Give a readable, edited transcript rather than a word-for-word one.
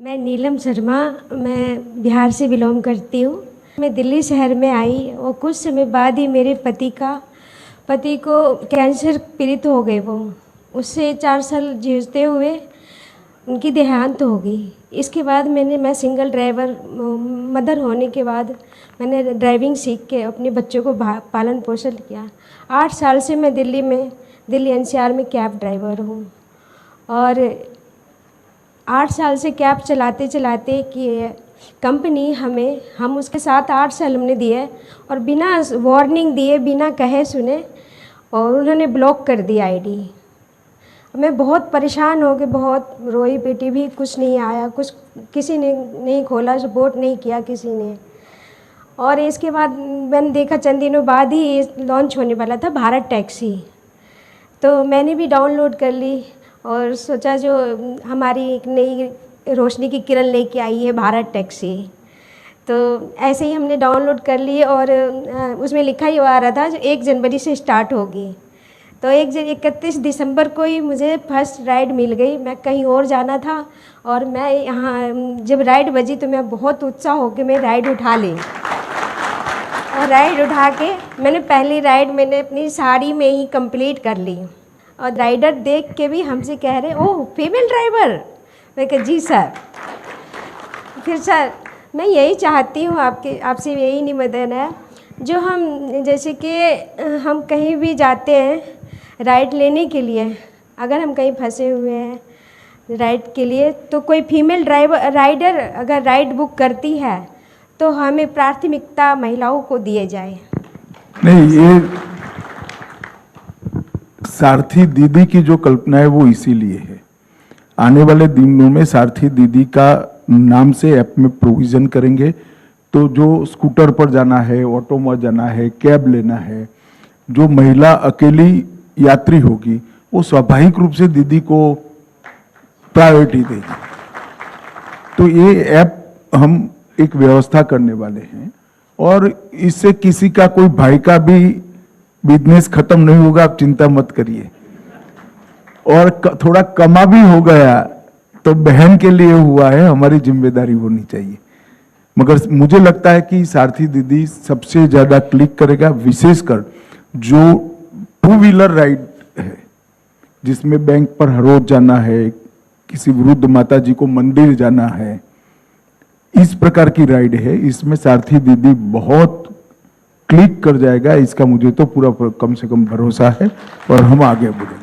मैं नीलम शर्मा, मैं बिहार से बिलोंग करती हूँ। मैं दिल्ली शहर में आई और कुछ समय बाद ही मेरे पति को कैंसर पीड़ित हो गए। वो उससे 4 साल जूझते हुए उनकी देहांत हो गई। इसके बाद मैं सिंगल ड्राइवर मदर होने के बाद मैंने ड्राइविंग सीख के अपने बच्चों को पालन पोषण किया। 8 साल से मैं दिल्ली NCR में कैब ड्राइवर हूँ और 8 साल से कैब चलाते चलाते कि कंपनी हम उसके साथ 8 साल हमने दिए और बिना वार्निंग दिए, बिना कहे सुने, और उन्होंने ब्लॉक कर दी आईडी। मैं बहुत परेशान हो गई, बहुत रोई पीटी भी, कुछ नहीं आया, कुछ किसी ने नहीं खोला, सपोर्ट नहीं किया किसी ने। और इसके बाद मैंने देखा चंद दिनों बाद ही लॉन्च होने वाला था भारत टैक्सी, तो मैंने भी डाउनलोड कर ली और सोचा जो हमारी एक नई रोशनी की किरण लेके आई है भारत टैक्सी, तो ऐसे ही हमने डाउनलोड कर ली और उसमें लिखा ही आ रहा था जो 1 जनवरी से स्टार्ट होगी। तो 31 दिसंबर को ही मुझे फर्स्ट राइड मिल गई। मैं कहीं और जाना था और मैं यहाँ जब राइड बजी तो मैं बहुत उत्साह हो के मैं राइड उठा ली और राइड उठा के मैंने पहली राइड अपनी साड़ी में ही कंप्लीट कर ली। और राइडर देख के भी हमसे कह रहे, ओह फीमेल ड्राइवर। मैं कहा जी सर। फिर सर मैं यही चाहती हूँ आपसे यही निवेदन है, जो हम जैसे कि हम कहीं भी जाते हैं राइड लेने के लिए, अगर हम कहीं फंसे हुए हैं राइड के लिए, तो कोई फीमेल राइडर अगर राइड बुक करती है तो हमें प्राथमिकता महिलाओं को दिए जाए। नहीं, ये सारथी दीदी की जो कल्पना है वो इसीलिए है। आने वाले दिनों में सारथी दीदी का नाम से ऐप में प्रोविजन करेंगे, तो जो स्कूटर पर जाना है, ऑटो में जाना है, कैब लेना है, जो महिला अकेली यात्री होगी वो स्वाभाविक रूप से दीदी को प्रायोरिटी देगी। तो ये ऐप हम एक व्यवस्था करने वाले हैं और इससे किसी का, कोई भाई का भी बिजनेस खत्म नहीं होगा, आप चिंता मत करिए। और थोड़ा कमा भी हो गया तो बहन के लिए हुआ है, हमारी जिम्मेदारी होनी चाहिए। मगर मुझे लगता है कि सारथी दीदी सबसे ज्यादा क्लिक करेगा, विशेषकर जो 2 व्हीलर राइड है जिसमें बैंक पर हर रोज जाना है, किसी वृद्ध माता जी को मंदिर जाना है, इस प्रकार की राइड है, इसमें सारथी दीदी बहुत क्लिक कर जाएगा। इसका मुझे तो पूरा कम से कम भरोसा है और हम आगे बढ़ेंगे।